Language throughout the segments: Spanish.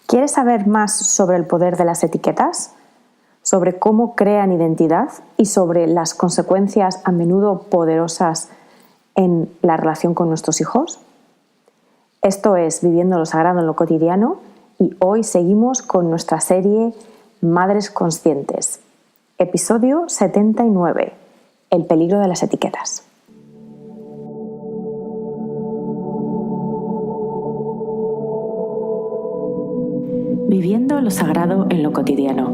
¿Quieres saber más sobre el poder de las etiquetas? ¿Sobre cómo crean identidad y sobre las consecuencias a menudo poderosas en la relación con nuestros hijos? Esto es Viviendo lo Sagrado en lo Cotidiano y hoy seguimos con nuestra serie Madres Conscientes. Episodio 79. El peligro de las etiquetas. Viviendo lo sagrado en lo cotidiano.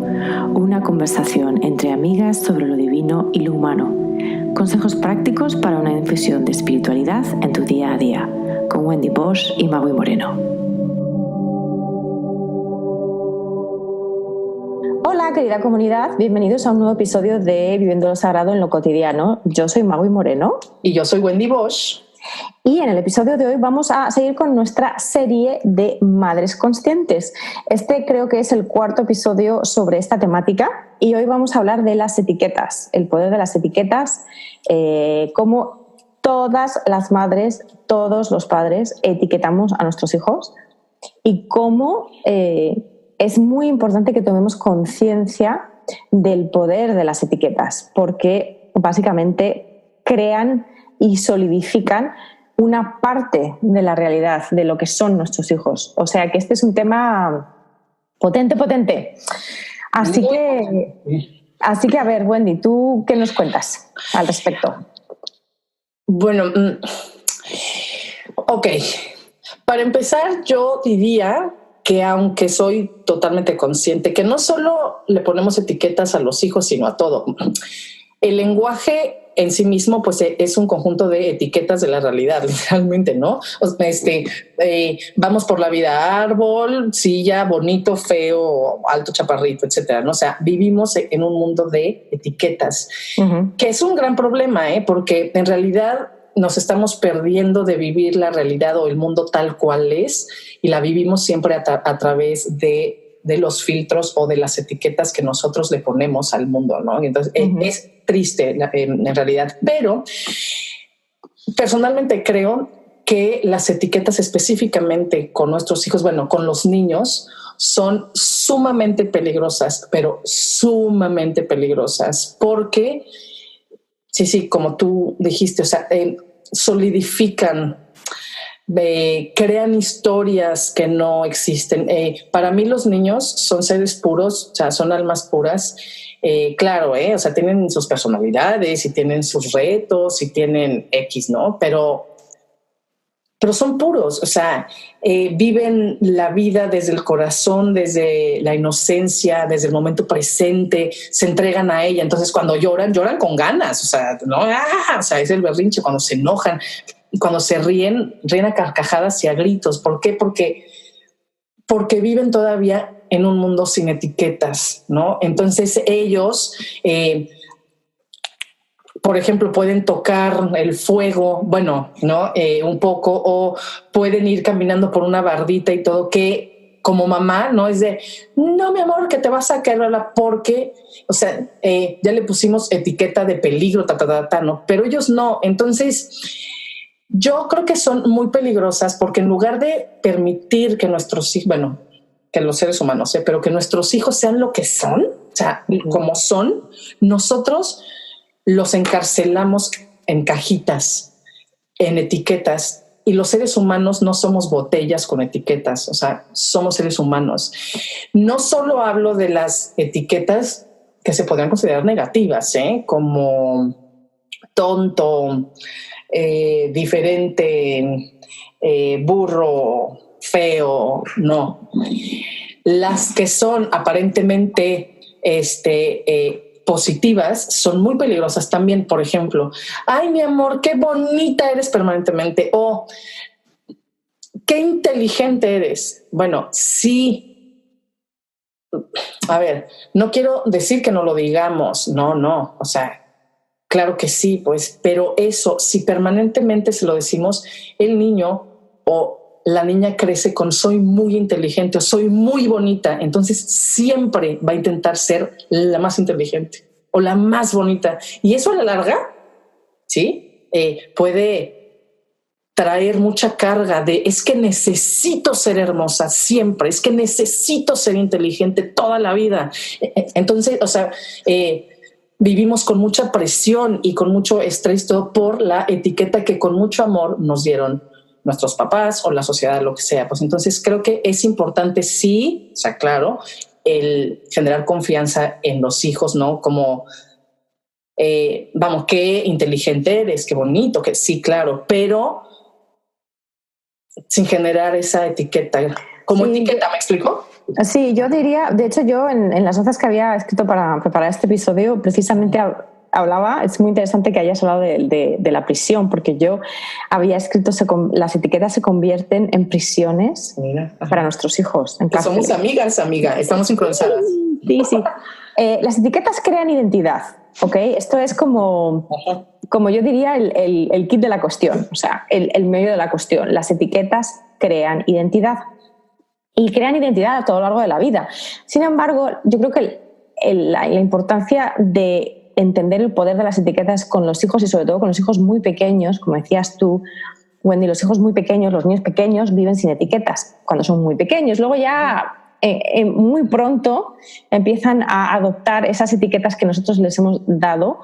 Una conversación entre amigas sobre lo divino y lo humano. Consejos prácticos para una infusión de espiritualidad en tu día a día. Con Wendy Bosch y Magui Moreno. Hola, querida comunidad. Bienvenidos a un nuevo episodio de Viviendo lo Sagrado en lo Cotidiano. Yo soy Magui Moreno. Y yo soy Wendy Bosch. Y en el episodio de hoy vamos a seguir con nuestra serie de Madres Conscientes. Este creo que es el cuarto episodio sobre esta temática y hoy vamos a hablar de las etiquetas, el poder de las etiquetas, cómo todas las madres, todos los padres etiquetamos a nuestros hijos y cómo es muy importante que tomemos conciencia del poder de las etiquetas, porque básicamente crean y solidifican una parte de la realidad de lo que son nuestros hijos. O sea que este es un tema potente. Así que a ver, Wendy, ¿tú qué nos cuentas al respecto? Bueno, ok. Para empezar, yo diría que aunque soy totalmente consciente que no solo le ponemos etiquetas a los hijos, sino a todo. El lenguaje en sí mismo pues es un conjunto de etiquetas de la realidad, literalmente, ¿no? Vamos por la vida, árbol, silla, bonito, feo, alto, chaparrito, etcétera, ¿no? O sea, vivimos en un mundo de etiquetas, que es un gran problema, porque en realidad nos estamos perdiendo de vivir la realidad o el mundo tal cual es y la vivimos siempre a través de los filtros o de las etiquetas que nosotros le ponemos al mundo, ¿no? Entonces es triste en realidad, pero personalmente creo que las etiquetas específicamente con nuestros hijos, bueno, con los niños, son sumamente peligrosas, pero sumamente peligrosas porque sí, como tú dijiste, o sea, solidifican, crean historias que no existen. Para mí los niños son seres puros, o sea, son almas puras. Claro, o sea, tienen sus personalidades y tienen sus retos y tienen X, ¿no? Pero son puros, o sea, viven la vida desde el corazón, desde la inocencia, desde el momento presente, se entregan a ella. Entonces, cuando lloran con ganas, o sea, no, o sea, es el berrinche. Cuando se enojan, cuando se ríen a carcajadas y a gritos. ¿Por qué? Porque viven todavía en un mundo sin etiquetas, ¿no? Entonces ellos, por ejemplo, pueden tocar el fuego, bueno, ¿no? Un poco, o pueden ir caminando por una bardita y todo, que como mamá, ¿no? Es de, no, mi amor, que te vas a caer, porque, o sea, ya le pusimos etiqueta de peligro, ¿no? Pero ellos no. Entonces, yo creo que son muy peligrosas porque en lugar de permitir que nuestros hijos, bueno, que los seres humanos, pero que nuestros hijos sean lo que son, o sea, como son, nosotros los encarcelamos en cajitas, en etiquetas, y los seres humanos no somos botellas con etiquetas, o sea, somos seres humanos. No solo hablo de las etiquetas que se podrían considerar negativas, como tonto, diferente, burro, feo, no. Las que son aparentemente positivas son muy peligrosas también. Por ejemplo, ay, mi amor, qué bonita eres permanentemente, o qué inteligente eres. Bueno, sí. A ver, no quiero decir que no lo digamos, no, o sea, claro que sí, pues, pero eso, si permanentemente se lo decimos, el niño o la niña crece con soy muy inteligente o soy muy bonita, entonces siempre va a intentar ser la más inteligente o la más bonita. Y eso a la larga, ¿sí? Puede traer mucha carga de es que necesito ser hermosa siempre, es que necesito ser inteligente toda la vida. Entonces, o sea, vivimos con mucha presión y con mucho estrés todo por la etiqueta que con mucho amor nos dieron nuestros papás o la sociedad, lo que sea. Pues entonces creo que es importante, sí, o sea, claro, el generar confianza en los hijos, ¿no? Como, vamos, qué inteligente eres, qué bonito, que sí, claro, pero sin generar esa etiqueta. Como etiqueta, ¿me explico? Sí, yo diría, de hecho yo en las notas que había escrito para preparar este episodio, precisamente hablaba, es muy interesante que hayas hablado de la prisión, porque yo había escrito, las etiquetas se convierten en prisiones para nuestros hijos. Somos amigas, amiga, estamos sincronizadas. Sí, sí. Las etiquetas crean identidad, ¿ok? Esto es como yo diría el kit de la cuestión, o sea, el medio de la cuestión. Las etiquetas crean identidad y crean identidad a todo lo largo de la vida. Sin embargo, yo creo que la importancia de entender el poder de las etiquetas con los hijos y sobre todo con los hijos muy pequeños, como decías tú, Wendy, los hijos muy pequeños, los niños pequeños viven sin etiquetas cuando son muy pequeños. Luego ya muy pronto empiezan a adoptar esas etiquetas que nosotros les hemos dado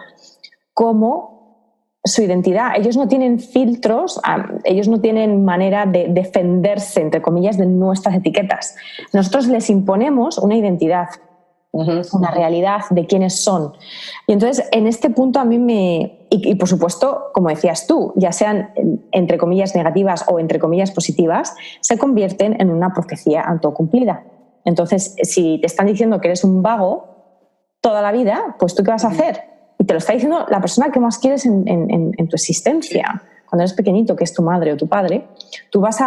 como su identidad. Ellos no tienen filtros, ellos no tienen manera de defenderse, entre comillas, de nuestras etiquetas. Nosotros les imponemos una identidad, una realidad de quiénes son. Y entonces, en este punto a mí y por supuesto, como decías tú, ya sean entre comillas negativas o entre comillas positivas, se convierten en una profecía autocumplida. Entonces, si te están diciendo que eres un vago toda la vida, pues ¿tú qué vas a hacer? Y te lo está diciendo la persona que más quieres en tu existencia. Cuando eres pequeñito, que es tu madre o tu padre, tú vas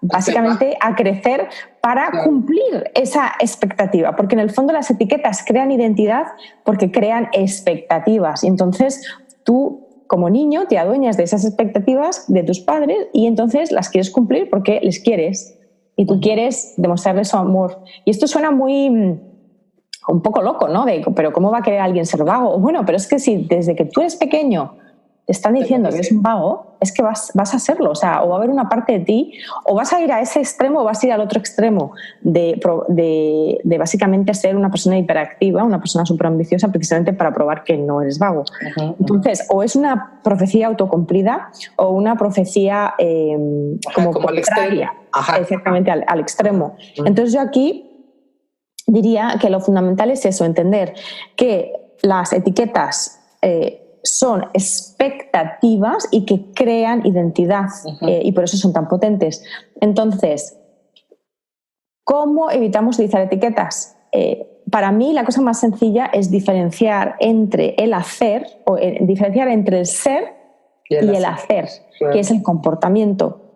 básicamente a crecer para cumplir esa expectativa, porque en el fondo las etiquetas crean identidad porque crean expectativas. Y entonces tú, como niño, te adueñas de esas expectativas de tus padres y entonces las quieres cumplir porque les quieres y tú quieres demostrarles su amor. Y esto suena un poco loco, ¿no? Pero ¿cómo va a querer alguien ser vago? Bueno, pero es que si desde que tú eres pequeño te están diciendo que eres un vago, es que vas a serlo, o sea, o va a haber una parte de ti, o vas a ir a ese extremo o vas a ir al otro extremo de básicamente ser una persona hiperactiva, una persona súper ambiciosa precisamente para probar que no eres vago. Entonces, o es una profecía autocumplida o una profecía como contraria, exactamente al extremo. Entonces yo aquí diría que lo fundamental es eso, entender que las etiquetas son expectativas y que crean identidad y por eso son tan potentes. Entonces, ¿cómo evitamos utilizar etiquetas? Para mí la cosa más sencilla es diferenciar entre el hacer, o diferenciar entre el ser y el hacer, claro, que es el comportamiento.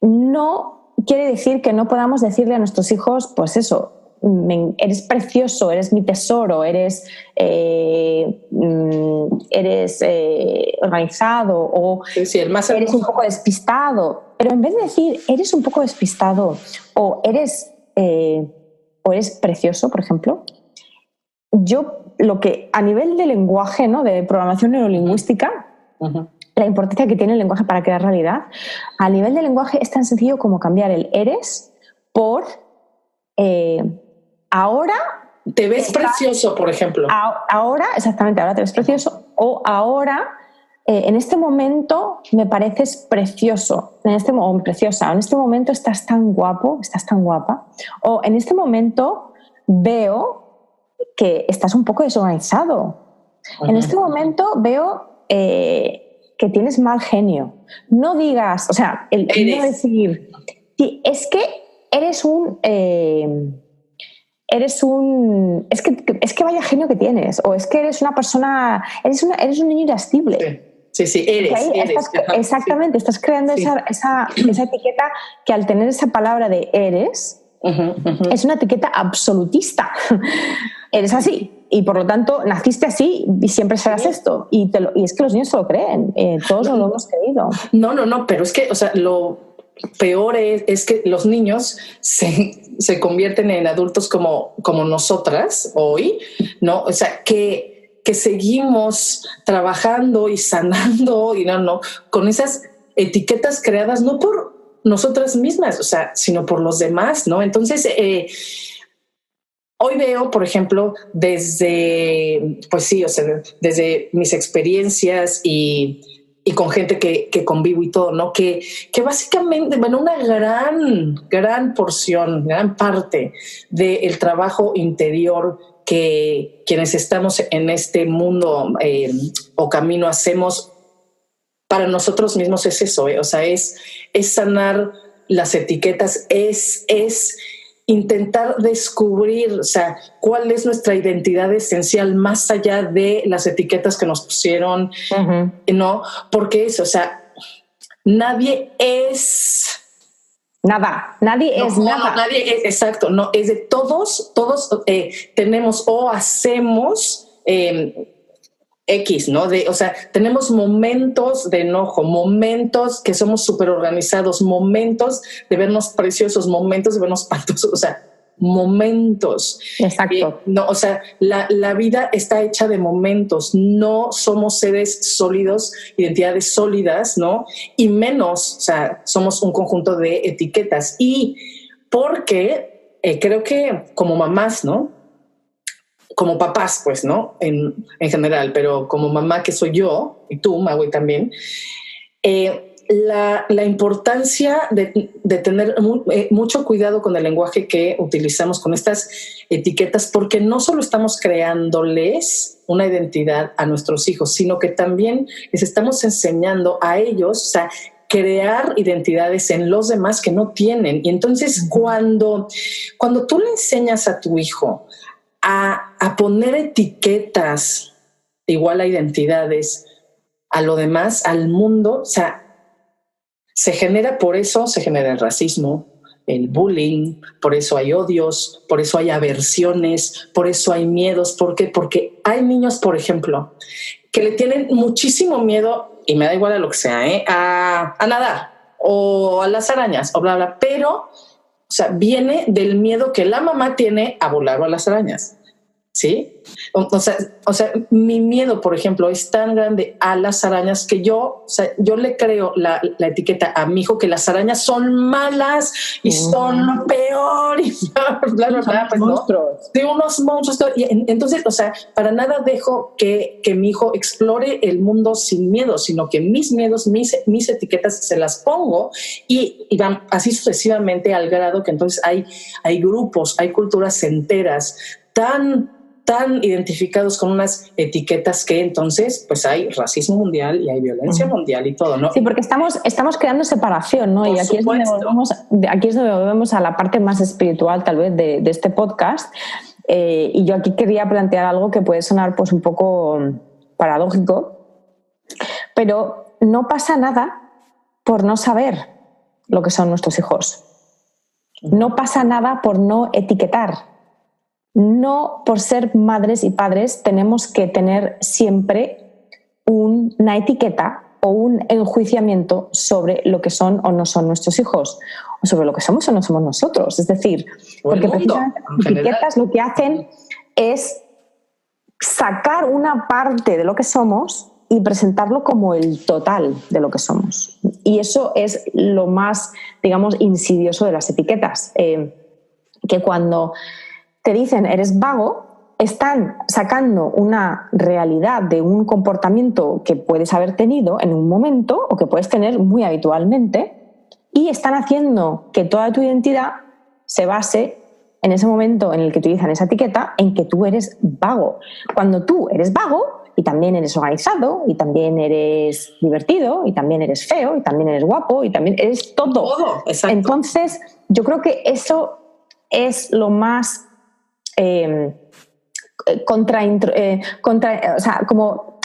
No quiere decir que no podamos decirle a nuestros hijos, pues eso, eres precioso, eres mi tesoro, eres organizado o eres un poco despistado. Pero en vez de decir eres un poco despistado o eres precioso, por ejemplo, yo lo que a nivel de lenguaje, ¿no?, de programación neurolingüística, la importancia que tiene el lenguaje para crear realidad, a nivel de lenguaje es tan sencillo como cambiar el eres por ahora te ves precioso, por ejemplo. Ahora, exactamente, ahora te ves precioso. O ahora, en este momento me pareces precioso, o preciosa. En este momento estás tan guapo, estás tan guapa. O en este momento veo que estás un poco desorganizado. En este momento veo que tienes mal genio. No digas, o sea, no decir, sí, es que eres es que vaya genio que tienes, o es que eres una persona, eres un niño irascible. Sí, eres. Exactamente, estás creando esa etiqueta que al tener esa palabra de eres, es una etiqueta absolutista. Eres así y por lo tanto naciste así y siempre serás esto. Y es que los niños se lo creen, todos nos lo hemos creído. No, pero es que, o sea, lo peor es que los niños se convierten en adultos como nosotras hoy, ¿no? O sea, que seguimos trabajando y sanando y no, con esas etiquetas creadas no por nosotras mismas, o sea, sino por los demás, ¿no? Entonces, hoy veo, por ejemplo, desde, pues sí, o sea, desde mis experiencias y con gente que convivo y todo, ¿no? Que básicamente, bueno, una gran porción, gran parte del trabajo interior que quienes estamos en este mundo o camino hacemos para nosotros mismos es eso, o sea, es sanar las etiquetas, es intentar descubrir, o sea, cuál es nuestra identidad esencial más allá de las etiquetas que nos pusieron, ¿no? Porque eso, o sea, nadie es... Nada, nadie es nada. No, nadie es, exacto, no, es de todos tenemos o hacemos... X, ¿no? O sea, tenemos momentos de enojo, momentos que somos súper organizados, momentos de vernos preciosos, momentos de vernos espantosos, o sea, momentos. Exacto. No, o sea, la vida está hecha de momentos, no somos seres sólidos, identidades sólidas, ¿no? Y menos, o sea, somos un conjunto de etiquetas. Y porque creo que como mamás, ¿no? Como papás, pues, ¿no? En general, pero como mamá que soy yo, y tú, Magui, también, la importancia de tener mucho cuidado con el lenguaje que utilizamos con estas etiquetas, porque no solo estamos creándoles una identidad a nuestros hijos, sino que también les estamos enseñando a ellos, o sea, crear identidades en los demás que no tienen. Y entonces cuando tú le enseñas a tu hijo a poner etiquetas igual a identidades a lo demás, al mundo, o sea, se genera el racismo, el bullying, por eso hay odios, por eso hay aversiones, por eso hay miedos. ¿Por qué? Porque hay niños, por ejemplo, que le tienen muchísimo miedo, y me da igual a lo que sea, a nadar o a las arañas o bla, bla, pero, o sea, viene del miedo que la mamá tiene a volar a las arañas. ¿Sí? O sea, mi miedo, por ejemplo, es tan grande a las arañas que yo le creo la etiqueta a mi hijo que las arañas son malas y son lo peor y bla, bla, bla, pues, monstruos. De unos monstruos. Y entonces, o sea, para nada dejo que mi hijo explore el mundo sin miedo, sino que mis miedos, mis etiquetas se las pongo y van así sucesivamente al grado que entonces hay grupos, hay culturas enteras tan identificados con unas etiquetas que entonces pues hay racismo mundial y hay violencia mundial y todo, ¿no? Sí, porque estamos creando separación, ¿no? Y aquí es donde volvemos a la parte más espiritual tal vez de este podcast. Y yo aquí quería plantear algo que puede sonar pues un poco paradójico, pero no pasa nada por no saber lo que son nuestros hijos. No pasa nada por no etiquetar. No por ser madres y padres tenemos que tener siempre una etiqueta o un enjuiciamiento sobre lo que son o no son nuestros hijos, o sobre lo que somos o no somos nosotros. Es decir, porque precisamente las etiquetas lo que hacen es sacar una parte de lo que somos y presentarlo como el total de lo que somos. Y eso es lo más, digamos, insidioso de las etiquetas. Que cuando te dicen eres vago, están sacando una realidad de un comportamiento que puedes haber tenido en un momento o que puedes tener muy habitualmente y están haciendo que toda tu identidad se base en ese momento en el que utilizan esa etiqueta en que tú eres vago. Cuando tú eres vago y también eres organizado y también eres divertido y también eres feo y también eres guapo y también eres todo. Entonces yo creo que eso es lo más o sea, como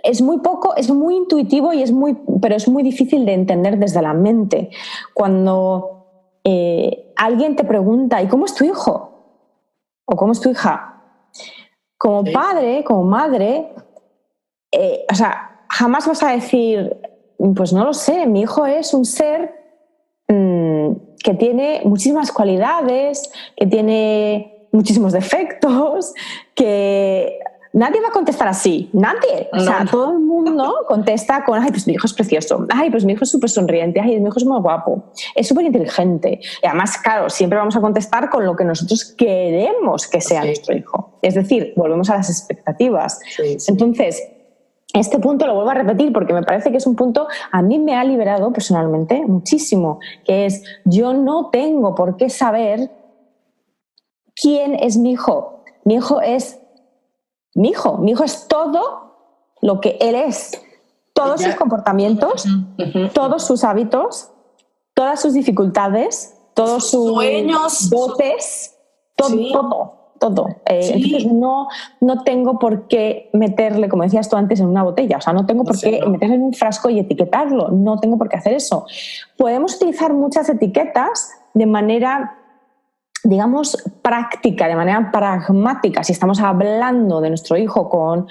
es muy poco, es muy intuitivo pero es muy difícil de entender desde la mente. Cuando alguien te pregunta ¿y cómo es tu hijo? ¿O cómo es tu hija? Como padre, como madre, o sea, jamás vas a decir pues no lo sé, mi hijo es un ser que tiene muchísimas cualidades, que tiene muchísimos defectos, que nadie va a contestar así, nadie. O sea, todo el mundo contesta con, ay, pues mi hijo es precioso, ay, pues mi hijo es súper sonriente, ay, mi hijo es muy guapo, es súper inteligente. Y además, claro, siempre vamos a contestar con lo que nosotros queremos que sea nuestro hijo. Es decir, volvemos a las expectativas. Entonces, este punto lo vuelvo a repetir porque me parece que es un punto, a mí me ha liberado personalmente muchísimo, que es, yo no tengo por qué saber quién es mi hijo. Mi hijo es mi hijo es todo lo que él es, todos sus comportamientos, todos sus hábitos, todas sus dificultades, todos sus sueños, dotes, todo. Entonces no tengo por qué meterle, como decías tú antes, en una botella. O sea, no tengo por qué meterle en un frasco y etiquetarlo. No tengo por qué hacer eso. Podemos utilizar muchas etiquetas de manera, digamos, práctica, de manera pragmática, si estamos hablando de nuestro hijo con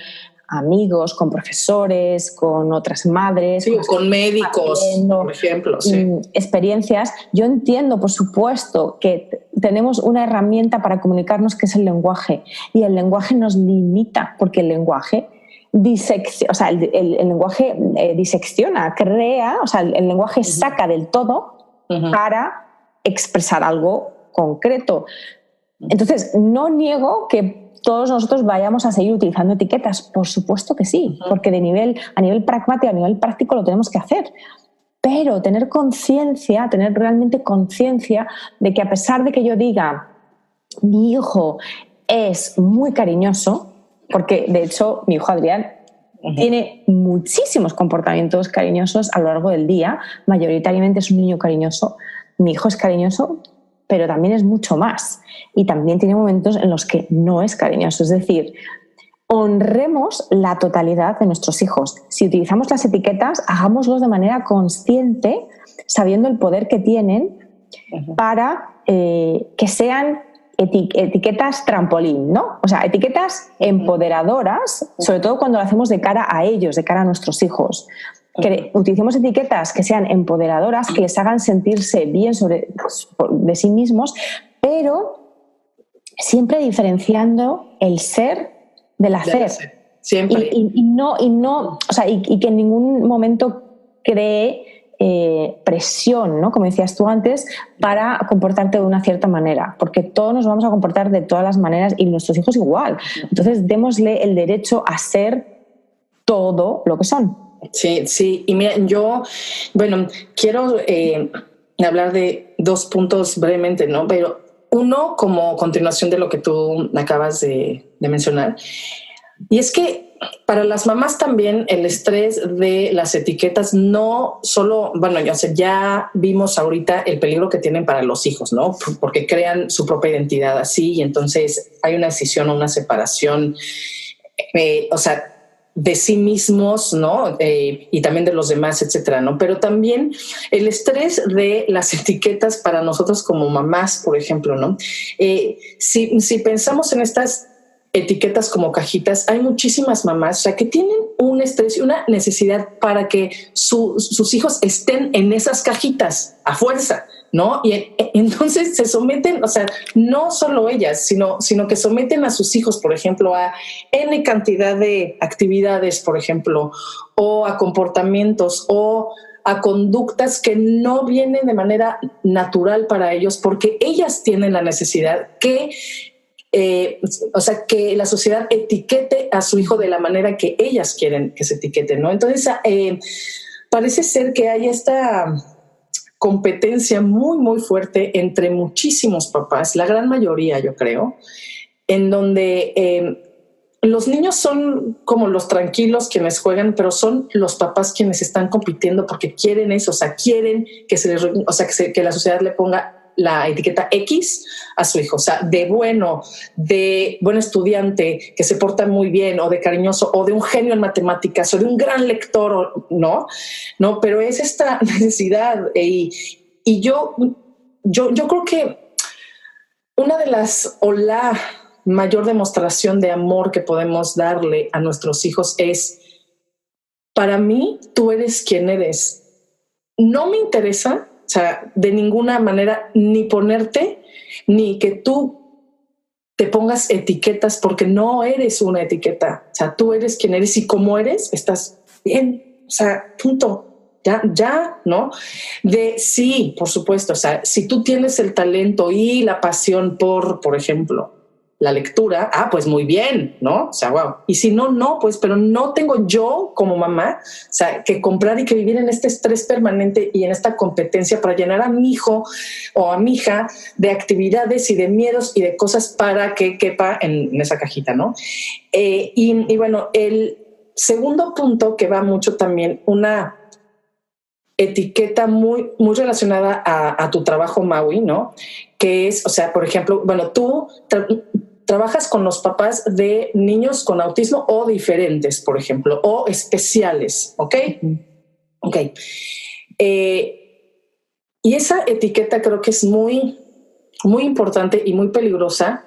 amigos, con profesores, con otras madres, con médicos, por ejemplo, experiencias. Yo entiendo, por supuesto, que tenemos una herramienta para comunicarnos que es el lenguaje, y el lenguaje nos limita, porque el lenguaje el lenguaje disecciona, crea, o sea, el lenguaje saca del todo para expresar algo concreto. Entonces, no niego que todos nosotros vayamos a seguir utilizando etiquetas, por supuesto que sí, porque a nivel pragmático, a nivel práctico lo tenemos que hacer. Pero tener realmente conciencia de que a pesar de que yo diga, mi hijo es muy cariñoso, porque de hecho mi hijo Adrián tiene muchísimos comportamientos cariñosos a lo largo del día, mayoritariamente es un niño cariñoso, mi hijo es cariñoso, pero también es mucho más. Y también tiene momentos en los que no es cariñoso. Es decir, honremos la totalidad de nuestros hijos. Si utilizamos las etiquetas, hagámoslos de manera consciente, sabiendo el poder que tienen para que sean etiquetas trampolín, ¿no? O sea, etiquetas empoderadoras, sobre todo cuando lo hacemos de cara a ellos, de cara a nuestros hijos. Que utilicemos etiquetas que sean empoderadoras, que les hagan sentirse bien de sí mismos, pero siempre diferenciando el ser del hacer. Siempre. Y que en ningún momento cree presión, ¿no? Como decías tú antes, para comportarte de una cierta manera, porque todos nos vamos a comportar de todas las maneras y nuestros hijos igual. Entonces, démosle el derecho a ser todo lo que son. Sí. Y mira, yo, quiero hablar de dos puntos brevemente, ¿no? Pero uno, como continuación de lo que tú acabas de mencionar, y es que para las mamás también el estrés de las etiquetas no solo, ya vimos ahorita el peligro que tienen para los hijos, ¿no? Porque crean su propia identidad así y entonces hay una decisión o una separación, de sí mismos, ¿no? Y también de los demás, etcétera, ¿no? Pero también el estrés de las etiquetas para nosotros como mamás, por ejemplo, ¿no? Si pensamos en estas etiquetas como cajitas, hay muchísimas mamás, que tienen un estrés y una necesidad para que sus hijos estén en esas cajitas a fuerza, ¿no? Y entonces se someten, no solo ellas, sino que someten a sus hijos, por ejemplo, a N cantidad de actividades, por ejemplo, o a comportamientos o a conductas que no vienen de manera natural para ellos porque ellas tienen la necesidad que la sociedad etiquete a su hijo de la manera que ellas quieren que se etiquete, ¿no? Entonces, parece ser que hay esta competencia muy, muy fuerte entre muchísimos papás, la gran mayoría, yo creo, en donde los niños son como los tranquilos quienes juegan, pero son los papás quienes están compitiendo porque quieren eso, quieren que que la sociedad le ponga la etiqueta X a su hijo, de buen estudiante, que se porta muy bien, o de cariñoso, o de un genio en matemáticas, o de un gran lector, no, pero es esta necesidad. Y yo creo que una de la mayor demostración de amor que podemos darle a nuestros hijos es, para mí, tú eres quien eres. No me interesa, de ninguna manera, ni ponerte, ni que tú te pongas etiquetas porque no eres una etiqueta. O sea, tú eres quien eres y como eres, estás bien. O sea, punto. Ya, ¿no? Sí, por supuesto. O sea, si tú tienes el talento y la pasión por ejemplo, la lectura, pues muy bien, ¿no? O sea, wow. Y si no, pues, pero no tengo yo como mamá, o sea, que comprar y que vivir en este estrés permanente y en esta competencia para llenar a mi hijo o a mi hija de actividades y de miedos y de cosas para que quepa en esa cajita, ¿no? Y bueno, el segundo punto que va mucho también, una etiqueta muy, muy relacionada a tu trabajo, Maui, ¿no? Que es, o sea, por ejemplo, bueno, tú trabajas con los papás de niños con autismo o diferentes, por ejemplo, o especiales, ¿ok? Ok. Y esa etiqueta creo que es muy, muy importante y muy peligrosa.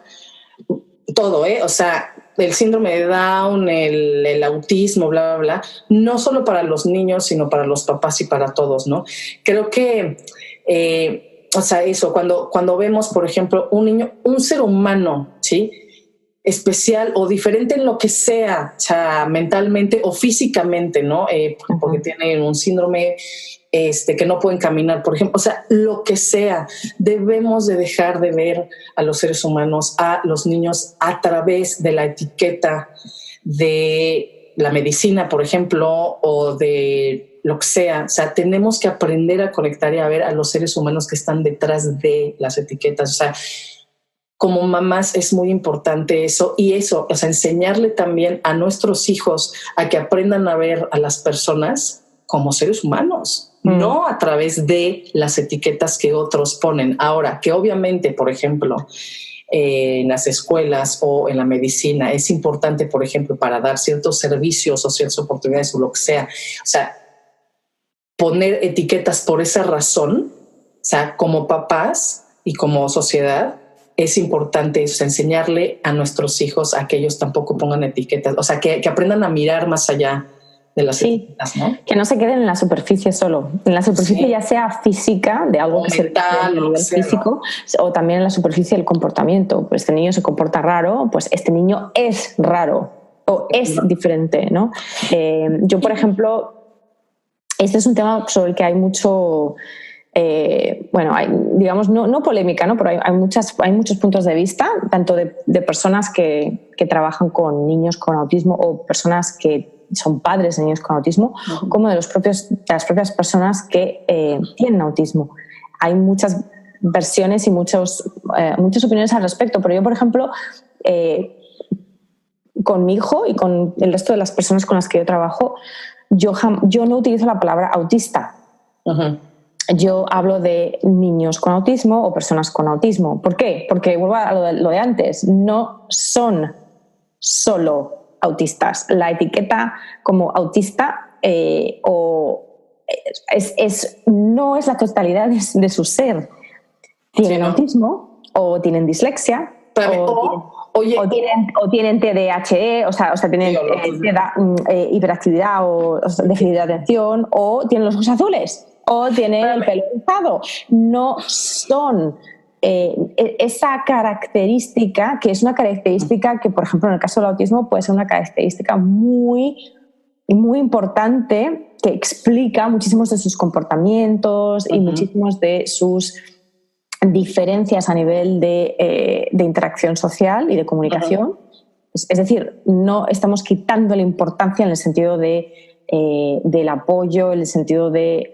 Todo, o sea, el síndrome de Down, el autismo, bla, bla, bla, no solo para los niños, sino para los papás y para todos, ¿no? Creo que, o sea, eso, cuando vemos, por ejemplo, un niño, un ser humano, ¿sí? Especial o diferente en lo que sea, o sea, mentalmente o físicamente, ¿no? Porque tienen un síndrome que no pueden caminar, por ejemplo. O sea, lo que sea, debemos de dejar de ver a los seres humanos, a los niños, a través de la etiqueta de la medicina, por ejemplo, o de lo que sea. O sea, tenemos que aprender a conectar y a ver a los seres humanos que están detrás de las etiquetas. O sea, como mamás es muy importante eso, y eso, o sea, enseñarle también a nuestros hijos a que aprendan a ver a las personas como seres humanos, no a través de las etiquetas que otros ponen. Ahora, que obviamente, por ejemplo, en las escuelas o en la medicina es importante, por ejemplo, para dar ciertos servicios o ciertas oportunidades o lo que sea, o sea, poner etiquetas por esa razón, o sea, como papás y como sociedad, es importante eso, enseñarle a nuestros hijos a que ellos tampoco pongan etiquetas, o sea, que aprendan a mirar más allá de las etiquetas, ¿no? Que no se queden en la superficie solo. En la superficie ya sea física, de algo o que mental, se ve a nivel físico, ¿no? O también en la superficie del comportamiento. Pues este niño se comporta raro, pues este niño es raro o es diferente, ¿no? Yo, por ejemplo, este es un tema sobre el que hay mucho... bueno, hay, digamos, no polémica, ¿no? Pero hay muchos puntos de vista, tanto de personas que trabajan con niños con autismo o personas que son padres de niños con autismo, como de las propias personas que tienen autismo. Hay muchas versiones y muchas opiniones al respecto, pero yo, por ejemplo, con mi hijo y con el resto de las personas con las que yo trabajo, yo no utilizo la palabra autista. Yo hablo de niños con autismo o personas con autismo. ¿Por qué? Porque vuelvo a lo de antes, no son solo autistas. La etiqueta como autista no es la totalidad de su ser. Tienen autismo o tienen dislexia o tienen TDAH, o sea tienen hiperactividad o déficit de atención, o tienen los ojos azules o tienen el pelo rizado. No son esa característica, que es una característica que, por ejemplo, en el caso del autismo puede ser una característica muy, muy importante que explica muchísimos de sus comportamientos y muchísimos de sus diferencias a nivel de interacción social y de comunicación. Es decir, no estamos quitando la importancia en el sentido del apoyo, en el sentido de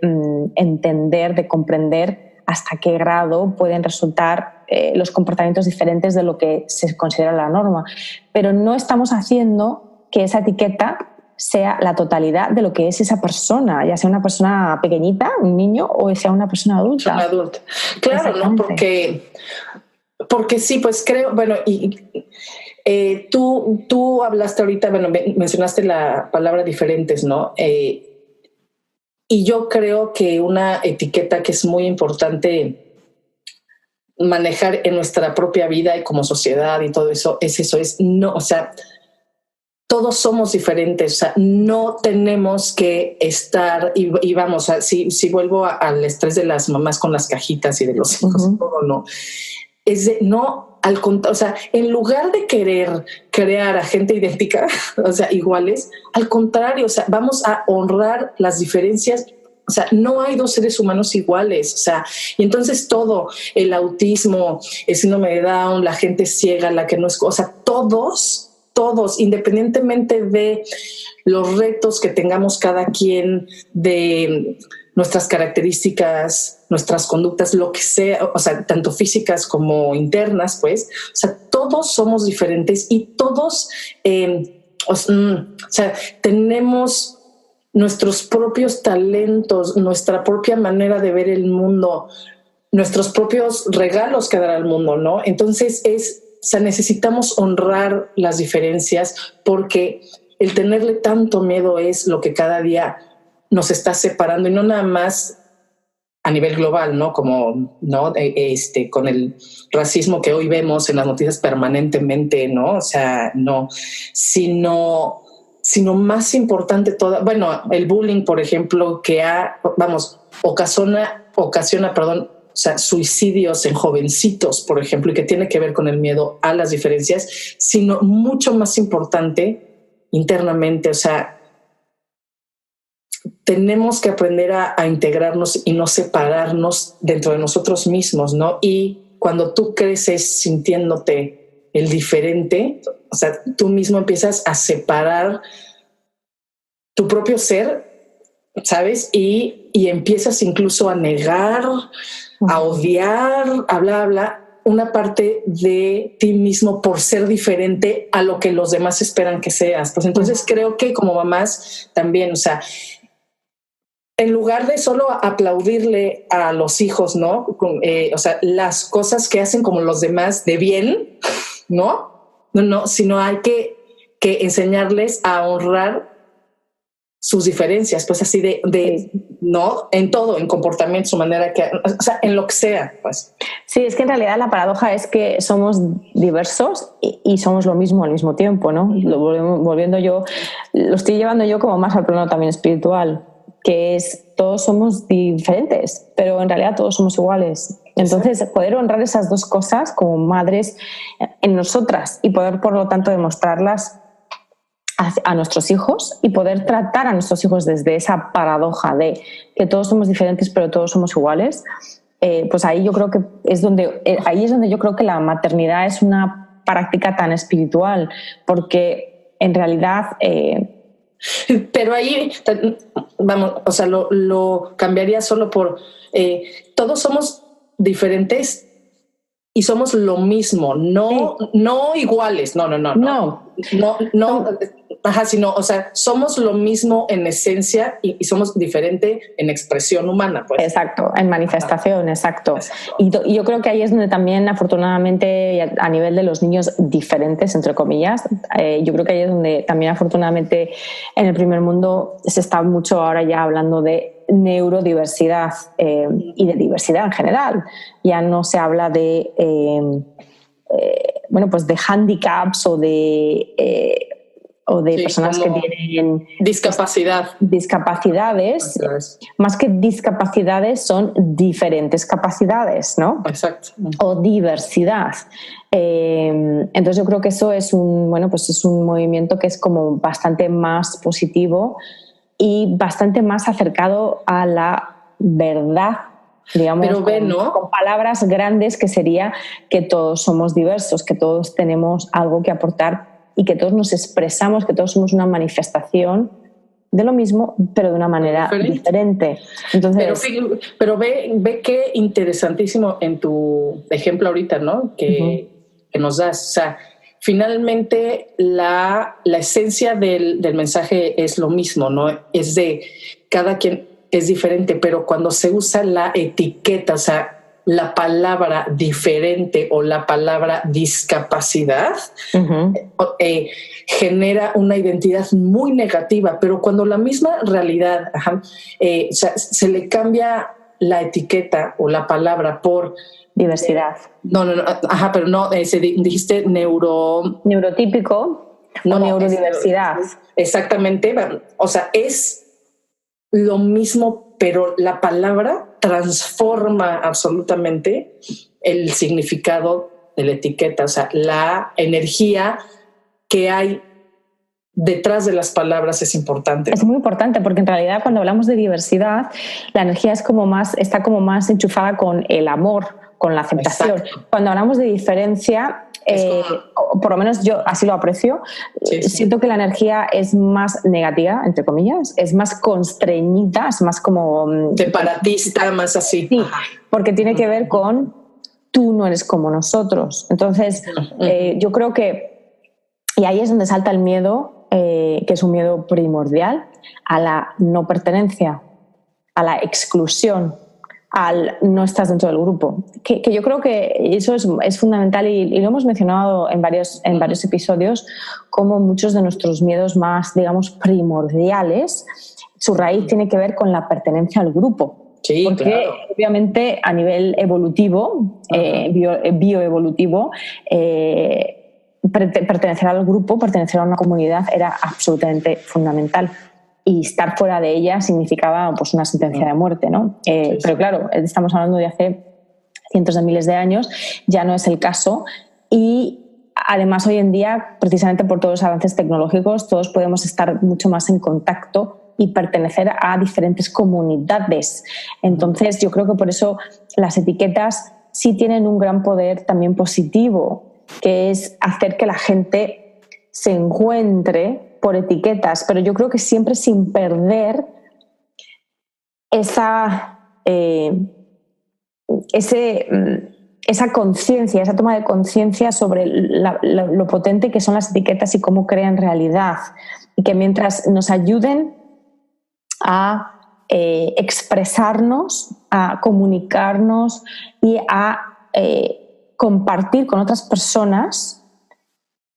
entender, de comprender hasta qué grado pueden resultar los comportamientos diferentes de lo que se considera la norma. Pero no estamos haciendo que esa etiqueta sea la totalidad de lo que es esa persona, ya sea una persona pequeñita, un niño, o sea una persona adulta. Una adulta. Claro, ¿no? Porque sí, pues creo, bueno, tú hablaste ahorita, bueno, mencionaste la palabra diferentes, ¿no? Y yo creo que una etiqueta que es muy importante manejar en nuestra propia vida y como sociedad y todo eso, no, o sea, todos somos diferentes, o sea, no tenemos que estar, y vamos, si vuelvo al estrés de las mamás con las cajitas y de los hijos, todo, no. es de no, al contrario, o sea, en lugar de querer crear a gente idéntica, o sea, iguales, al contrario, o sea, vamos a honrar las diferencias. O sea, no hay dos seres humanos iguales. O sea, y entonces todo, el autismo, el síndrome de Down, la gente ciega, la que no es, o sea, todos, independientemente de los retos que tengamos cada quien, de nuestras características, nuestras conductas, lo que sea, o sea, tanto físicas como internas, pues, o sea, todos somos diferentes y todos, o sea, tenemos nuestros propios talentos, nuestra propia manera de ver el mundo, nuestros propios regalos que dar al mundo, ¿no? Entonces o sea, necesitamos honrar las diferencias porque el tenerle tanto miedo es lo que cada día nos está separando y no nada más a nivel global, ¿no? Como, ¿no? Con el racismo que hoy vemos en las noticias permanentemente, ¿no? O sea, no, sino más importante bueno, el bullying, por ejemplo, que ocasiona, perdón, o sea, suicidios en jovencitos, por ejemplo, y que tiene que ver con el miedo a las diferencias, sino mucho más importante internamente, o sea, tenemos que aprender a integrarnos y no separarnos dentro de nosotros mismos, ¿no? Y cuando tú creces sintiéndote el diferente, o sea, tú mismo empiezas a separar tu propio ser, ¿sabes? Y empiezas incluso a negar, a odiar, a bla, una parte de ti mismo por ser diferente a lo que los demás esperan que seas. Pues entonces creo que como mamás también, o sea, en lugar de solo aplaudirle a los hijos, ¿no? O sea, las cosas que hacen como los demás de bien, ¿no? No, sino hay que enseñarles a honrar sus diferencias, pues así no, en todo, en comportamiento, su manera o sea, en lo que sea, pues. Sí, es que en realidad la paradoja es que somos diversos y somos lo mismo al mismo tiempo, ¿no? Lo estoy llevando yo como más al plano también espiritual, que es todos somos diferentes, pero en realidad todos somos iguales. Entonces, poder honrar esas dos cosas como madres en nosotras y poder, por lo tanto, demostrarlas a nuestros hijos y poder tratar a nuestros hijos desde esa paradoja de que todos somos diferentes pero todos somos iguales, pues ahí yo creo que es donde yo creo que la maternidad es una práctica tan espiritual, porque en realidad pero ahí vamos, o sea, lo cambiaría solo por todos somos diferentes y somos lo mismo, no iguales, no, ajá, sino, o sea, somos lo mismo en esencia y somos diferente en expresión humana, pues. Exacto, en manifestación, exacto. Y yo creo que ahí es donde también, afortunadamente, a nivel de los niños diferentes, entre comillas, yo creo que ahí es donde también, afortunadamente, en el primer mundo se está mucho ahora ya hablando de neurodiversidad y de diversidad en general. Ya no se habla de pues de handicaps o de personas que tienen discapacidades. Más que discapacidades son diferentes capacidades, ¿no? Exacto. O diversidad. Entonces yo creo que eso es un movimiento que es como bastante más positivo y bastante más acercado a la verdad, digamos, pero ¿no? Con palabras grandes, que sería que todos somos diversos, que todos tenemos algo que aportar y que todos nos expresamos, que todos somos una manifestación de lo mismo, pero de una manera diferente. Entonces, pero ve qué interesantísimo en tu ejemplo ahorita, ¿no? Que nos das. O sea, finalmente la esencia del mensaje es lo mismo, ¿no? Es de cada quien es diferente, pero cuando se usa la etiqueta, o sea, la palabra diferente o la palabra discapacidad, genera una identidad muy negativa, pero cuando la misma realidad, o sea, se le cambia la etiqueta o la palabra por diversidad. No, pero no, dijiste neurotípico o neurodiversidad. Exactamente, o sea, es lo mismo, pero la palabra transforma absolutamente el significado de la etiqueta, o sea, la energía que hay detrás de las palabras es importante. Es muy importante porque en realidad cuando hablamos de diversidad, la energía está como más enchufada con el amor, con la aceptación. Exacto. Cuando hablamos de diferencia, por lo menos yo así lo aprecio, siento que la energía es más negativa, entre comillas, es más constreñida, es más como... separatista, más así. Sí, porque tiene que ver con tú no eres como nosotros. Entonces, yo creo que, y ahí es donde salta el miedo, que es un miedo primordial, a la no pertenencia, a la exclusión, al no estás dentro del grupo. Que yo creo que eso es fundamental y lo hemos mencionado en varios episodios, como muchos de nuestros miedos más, digamos, primordiales, su raíz tiene que ver con la pertenencia al grupo. Sí, porque claro. obviamente a nivel evolutivo, bioevolutivo, pertenecer al grupo, pertenecer a una comunidad era absolutamente fundamental. Y estar fuera de ella significaba pues, una sentencia de muerte, ¿no? Pero claro, estamos hablando de hace cientos de miles de años, ya no es el caso. Y además hoy en día, precisamente por todos los avances tecnológicos, todos podemos estar mucho más en contacto y pertenecer a diferentes comunidades. Entonces, yo creo que por eso las etiquetas sí tienen un gran poder también positivo, que es hacer que la gente se encuentre por etiquetas, pero yo creo que siempre sin perder esa conciencia, esa toma de conciencia sobre lo potente que son las etiquetas y cómo crean realidad. Y que mientras nos ayuden a expresarnos, a comunicarnos y a compartir con otras personas,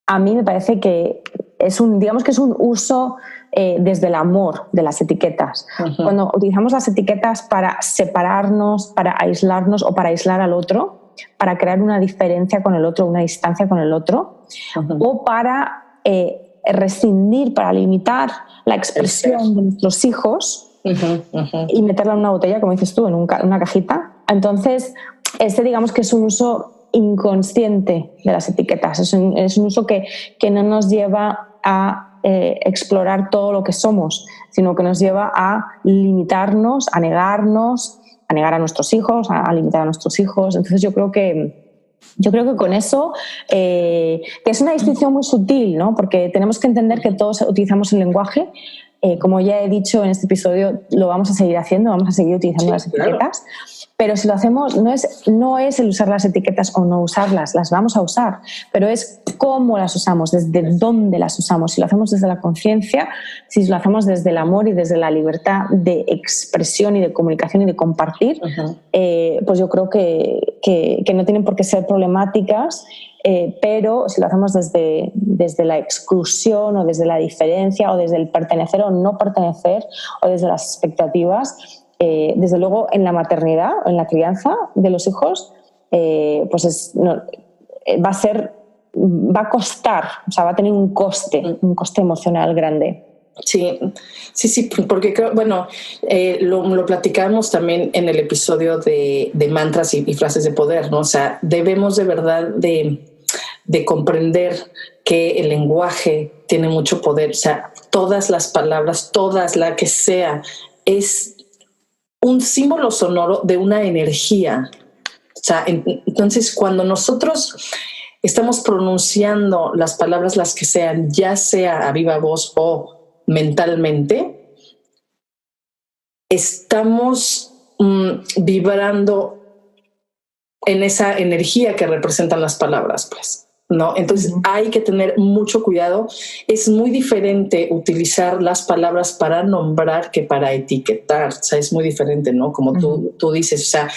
a mí me parece que es un uso desde el amor de las etiquetas. Uh-huh. Cuando utilizamos las etiquetas para separarnos, para aislarnos o para aislar al otro, para crear una diferencia con el otro, una distancia con el otro, uh-huh. o para rescindir, para limitar la expresión de nuestros hijos, uh-huh, uh-huh. y meterla en una botella, como dices tú, en una cajita. Entonces, digamos que es un uso inconsciente de las etiquetas, es un uso que no nos lleva a explorar todo lo que somos, sino que nos lleva a limitarnos, a negar a nuestros hijos, a limitar a nuestros hijos. Entonces yo creo que con eso, que es una distinción muy sutil, ¿no? Porque tenemos que entender que todos utilizamos el lenguaje. Como ya he dicho en este episodio, lo vamos a seguir haciendo, vamos a seguir utilizando las etiquetas. Claro. Pero si lo hacemos, no es el usar las etiquetas o no usarlas, las vamos a usar, pero es cómo las usamos, desde dónde las usamos. Si lo hacemos desde la conciencia, si lo hacemos desde el amor y desde la libertad de expresión y de comunicación y de compartir, uh-huh. Pues yo creo que no tienen por qué ser problemáticas, pero si lo hacemos desde la exclusión o desde la diferencia o desde el pertenecer o no pertenecer o desde las expectativas, desde luego en la maternidad, en la crianza de los hijos, pues va a costar, o sea, va a tener un coste emocional grande. Sí, porque bueno, lo platicamos también en el episodio de mantras y frases de poder, ¿no? O sea, debemos de verdad de comprender que el lenguaje tiene mucho poder, o sea, todas las palabras, todas, la que sea, es un símbolo sonoro de una energía. O sea, entonces cuando nosotros estamos pronunciando las palabras, las que sean, ya sea a viva voz o mentalmente, estamos vibrando en esa energía que representan las palabras, pues, ¿no? Entonces hay que tener mucho cuidado. Es muy diferente utilizar las palabras para nombrar que para etiquetar. O sea, es muy diferente, ¿no? Como tú dices, o sea,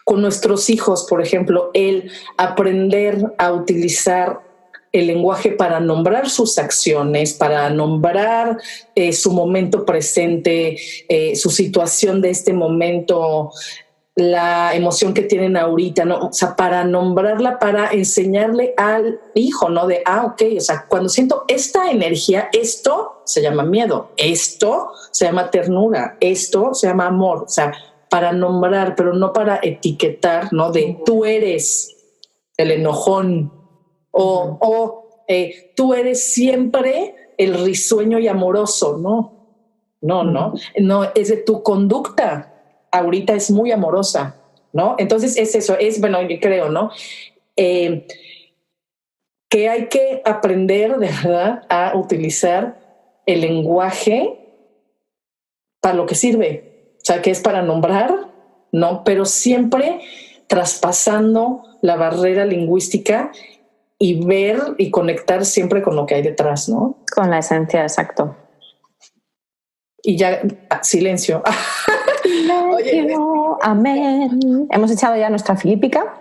con nuestros hijos, por ejemplo, el aprender a utilizar el lenguaje para nombrar sus acciones, para nombrar su momento presente, su situación de este momento, la emoción que tienen ahorita, ¿no? O sea, para nombrarla, para enseñarle al hijo, ¿no? Ok, o sea, cuando siento esta energía, esto se llama miedo, esto se llama ternura, esto se llama amor, o sea, para nombrar, pero no para etiquetar, ¿no? De tú eres el enojón o tú eres siempre el risueño y amoroso, no, es de tu conducta. Ahorita es muy amorosa, ¿no? Entonces es eso, bueno, yo creo, ¿no? Que hay que aprender de verdad a utilizar el lenguaje para lo que sirve, o sea, que es para nombrar, ¿no? Pero siempre traspasando la barrera lingüística y ver y conectar siempre con lo que hay detrás, ¿no? Con la esencia, exacto. Y ya, silencio. Oye. Amén. Hemos echado ya nuestra filípica.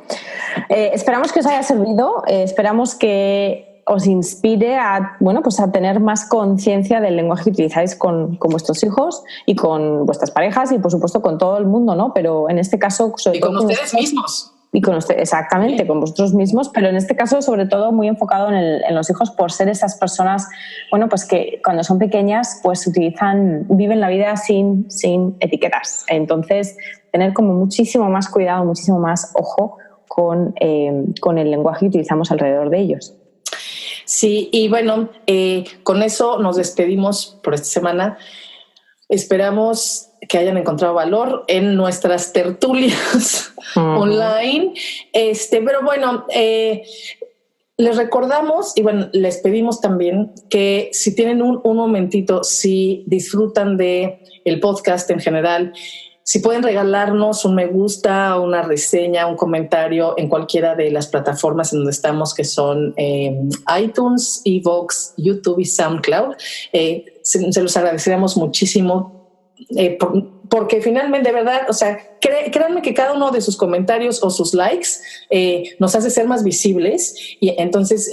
Esperamos que os haya servido, esperamos que os inspire a tener más conciencia del lenguaje que utilizáis con vuestros hijos y con vuestras parejas y por supuesto con todo el mundo, ¿no? Pero en este caso sobre todo con ustedes mismos. Y con usted, exactamente, sí. Con vosotros mismos, pero en este caso sobre todo muy enfocado en los hijos por ser esas personas, que cuando son pequeñas pues viven la vida sin etiquetas. Entonces tener como muchísimo más cuidado, muchísimo más ojo con el lenguaje que utilizamos alrededor de ellos. Sí, y bueno, con eso nos despedimos por esta semana. Esperamos que hayan encontrado valor en nuestras tertulias online. Pero bueno, les recordamos y bueno, les pedimos también que si tienen un momentito, si disfrutan de el podcast en general, si pueden regalarnos un me gusta, una reseña, un comentario en cualquiera de las plataformas en donde estamos, que son iTunes, iVoox, YouTube y SoundCloud, se los agradeceríamos muchísimo. Porque finalmente, de verdad, o sea, créanme que cada uno de sus comentarios o sus likes nos hace ser más visibles y entonces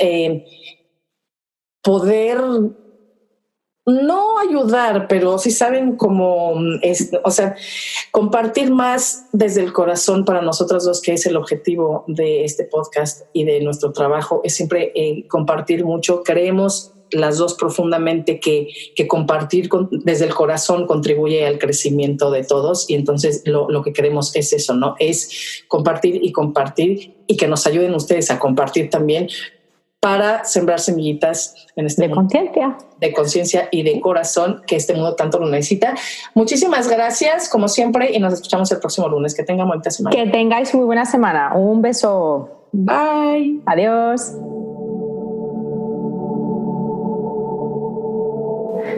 poder no ayudar, pero sí saben cómo compartir más desde el corazón para nosotros dos, que es el objetivo de este podcast y de nuestro trabajo, es siempre compartir mucho. Creemos las dos profundamente que compartir desde el corazón contribuye al crecimiento de todos y entonces lo que queremos es eso, ¿no? Es compartir y que nos ayuden ustedes a compartir también para sembrar semillitas en este mundo. De conciencia y de corazón, que este mundo tanto lo necesita. Muchísimas gracias, como siempre, y nos escuchamos el próximo lunes. Que tengan bonita semana. Que tengáis muy buena semana. Un beso. Bye. Adiós.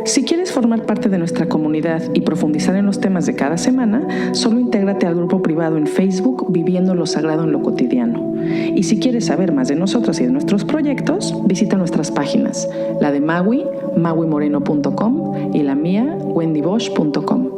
Si quieres formar parte de nuestra comunidad y profundizar en los temas de cada semana, solo intégrate al grupo privado en Facebook Viviendo lo Sagrado en lo Cotidiano. Y si quieres saber más de nosotros y de nuestros proyectos, visita nuestras páginas, la de Maui, mauimoreno.com y la mía, wendybosch.com.